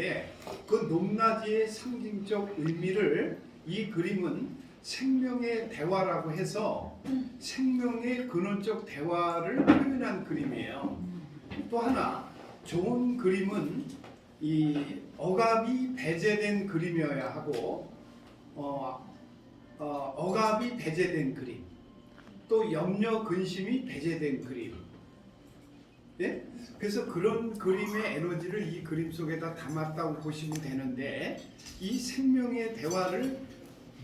있는데 그 높낮이의 상징적 의미를 이 그림은 생명의 대화라고 해서 생명의 근원적 대화를 표현한 그림이에요. 또 하나 좋은 그림은 이 억압이 배제된 그림이어야 하고 억압이 배제된 그림, 또 염려 근심이 배제된 그림. 네? 그래서 그런 그림의 에너지를 이 그림 속에다 담았다고 보시면 되는데, 이 생명의 대화를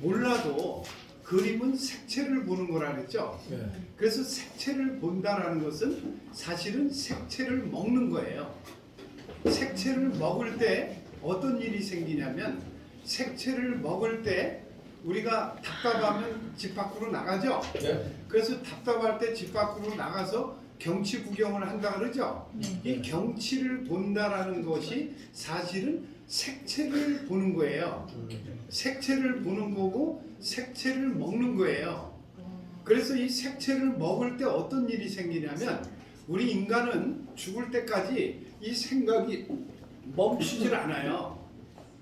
몰라도 그림은 색채를 보는 거라 그랬죠. 네. 그래서 색채를 본다라는 것은 사실은 색채를 먹는 거예요. 색채를 먹을 때 어떤 일이 생기냐면, 색채를 먹을 때 우리가 답답하면 집 밖으로 나가죠. 네. 그래서 답답할 때 집 밖으로 나가서 경치 구경을 한다 그러죠. 이 경치를 본다라는 것이 사실은 색채를 보는 거예요. 색채를 보는 거고 색채를 먹는 거예요. 그래서 이 색채를 먹을 때 어떤 일이 생기냐면, 우리 인간은 죽을 때까지 이 생각이 멈추질 않아요.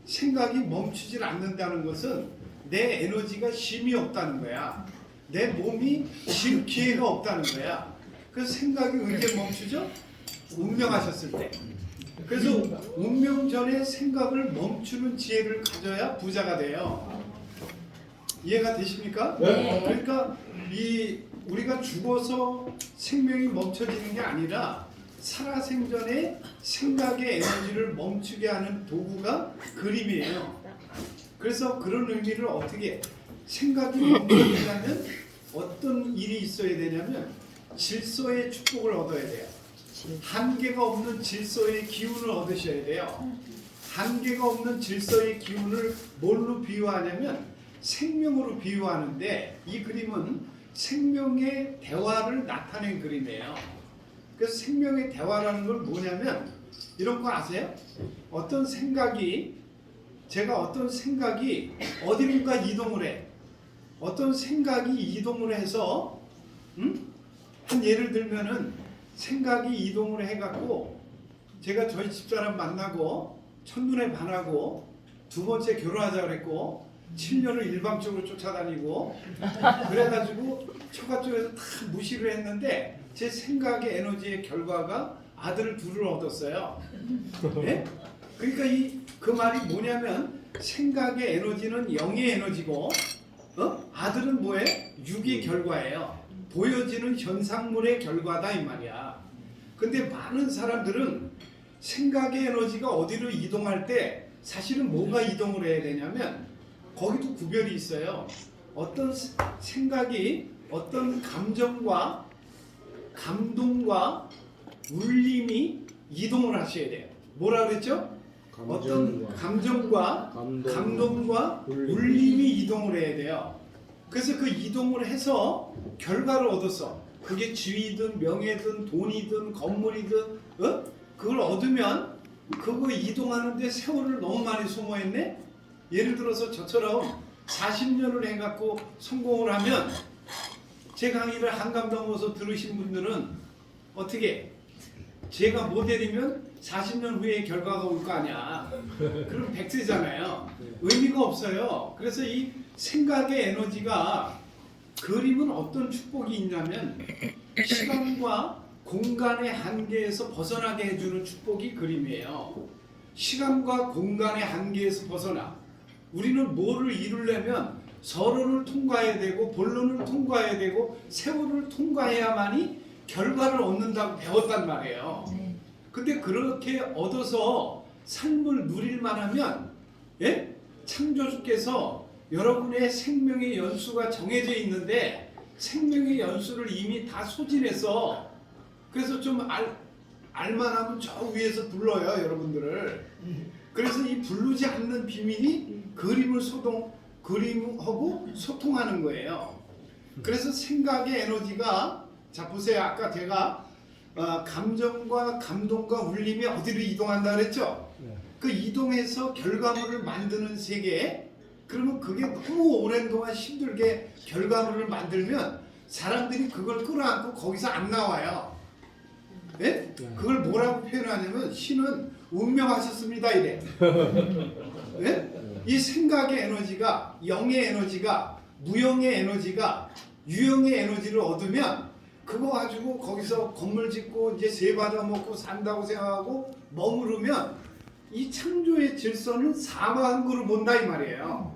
생각이 멈추질 않는다는 것은 내 에너지가 쉼이 없다는 거야. 내 몸이 쉴 기회가 없다는 거야. 그래서 생각이 언제 멈추죠? 운명하셨을 때. 그래서 운명 전에 생각을 멈추는 지혜를 가져야 부자가 돼요. 이해가 되십니까? 네. 그러니까 우리가 죽어서 생명이 멈춰지는 게 아니라 살아생전에 생각의 에너지를 멈추게 하는 도구가 그림이에요. 그래서 그런 의미를 어떻게 생각이 멈춰지려면 어떤 일이 있어야 되냐면 질서의 축복을 얻어야 돼요. 한계가 없는 질서의 기운을 얻으셔야 돼요. 한계가 없는 질서의 기운을 뭘로 비유하냐면 생명으로 비유하는데, 이 그림은 생명의 대화를 나타낸 그림이에요. 그래서 생명의 대화라는 걸 뭐냐면 이런 거 아세요? 제가 어떤 생각이 어디론가 이동을 해. 어떤 생각이 이동을 해서 한 예를 들면은 생각이 이동을 해갖고 제가 저희 집사람 만나고 첫눈에 반하고 두 번째 결혼하자 그랬고 7년을 일방적으로 쫓아다니고 그래가지고 처가 쪽에서 다 무시를 했는데 제 생각의 에너지의 결과가 아들을 둘을 얻었어요. 네? 그러니까 그 말이 뭐냐면 생각의 에너지는 영의 에너지고 아들은 뭐예요? 육의 결과예요. 보여지는 현상물의 결과다 이 말이야. 근데 많은 사람들은 생각의 에너지가 어디로 이동할 때 사실은 뭐가 이동을 해야 되냐면 거기도 구별이 있어요. 어떤 생각이 어떤 감정과 감동과 울림이 이동을 하셔야 돼요. 뭐라 그랬죠? 어떤 감정과 감동과 울림이 이동을 해야 돼요. 그래서 그 이동을 해서 결과를 얻었어. 그게 지위든 명예든 돈이든 건물이든 그걸 얻으면 그거 이동하는데 세월을 너무 많이 소모했네. 예를 들어서 저처럼 40년을 해갖고 성공을 하면 제 강의를 한감 넘어서 들으신 분들은 어떻게 제가 모델이면 40년 후에 결과가 올 거 아니야. 그럼 100세잖아요. 의미가 없어요. 그래서 이 생각의 에너지가 그림은 어떤 축복이 있냐면 시간과 공간의 한계에서 벗어나게 해주는 축복이 그림이에요. 시간과 공간의 한계에서 벗어나 우리는 뭐를 이루려면 서론을 통과해야 되고 본론을 통과해야 되고 세월을 통과해야만이 결과를 얻는다고 배웠단 말이에요. 근데 그렇게 얻어서 삶을 누릴만 하면 창조주께서 여러분의 생명의 연수가 정해져 있는데 생명의 연수를 이미 다 소진해서 그래서 좀 알만하면 저 위에서 불러요 여러분들을. 그래서 이 부르지 않는 비밀이 그림하고 소통하는 거예요. 그래서 생각의 에너지가 자 보세요. 아까 제가 감정과 감동과 울림이 어디로 이동한다 그랬죠? 그 이동해서 결과물을 만드는 세계. 그러면 그게 너무 오랜 동안 힘들게 결과물을 만들면 사람들이 그걸 끌어안고 거기서 안 나와요. 네? 그걸 뭐라고 표현하냐면 신은 운명하셨습니다 이래. 네? 이 생각의 에너지가, 영의 에너지가, 무형의 에너지가, 유형의 에너지를 얻으면 그거 가지고 거기서 건물 짓고 이제 세 받아 먹고 산다고 생각하고 머무르면 이 창조의 질서는 사망한 거로 본다 이 말이에요.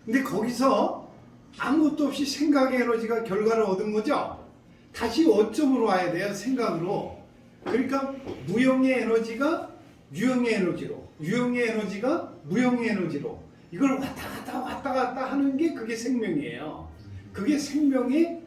근데 거기서 아무것도 없이 생각의 에너지가 결과를 얻은 거죠. 다시 어점으로 와야 돼요. 생각으로. 그러니까 무형의 에너지가 유형의 에너지로, 유형의 에너지가 무형의 에너지로, 이걸 왔다 갔다 하는 게 그게 생명이에요. 그게 생명의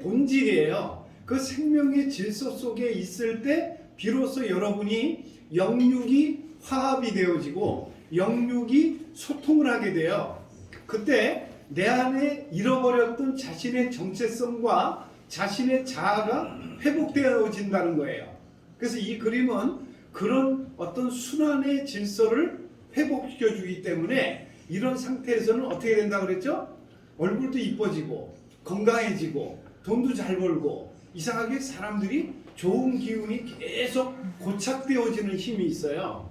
본질이에요. 그 생명의 질서 속에 있을 때 비로소 여러분이 영육이 화합이 되어지고 영육이 소통을 하게 돼요. 그때 내 안에 잃어버렸던 자신의 정체성과 자신의 자아가 회복되어진다는 거예요. 그래서 이 그림은 그런 어떤 순환의 질서를 회복시켜주기 때문에 이런 상태에서는 어떻게 된다고 그랬죠? 얼굴도 이뻐지고 건강해지고 돈도 잘 벌고 이상하게 사람들이 좋은 기운이 계속 고착되어지는 힘이 있어요.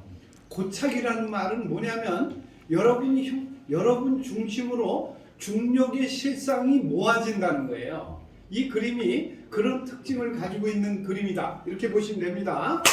고착이라는 말은 뭐냐면 여러분 중심으로 중력의 실상이 모아진다는 거예요. 이 그림이 그런 특징을 가지고 있는 그림이다. 이렇게 보시면 됩니다.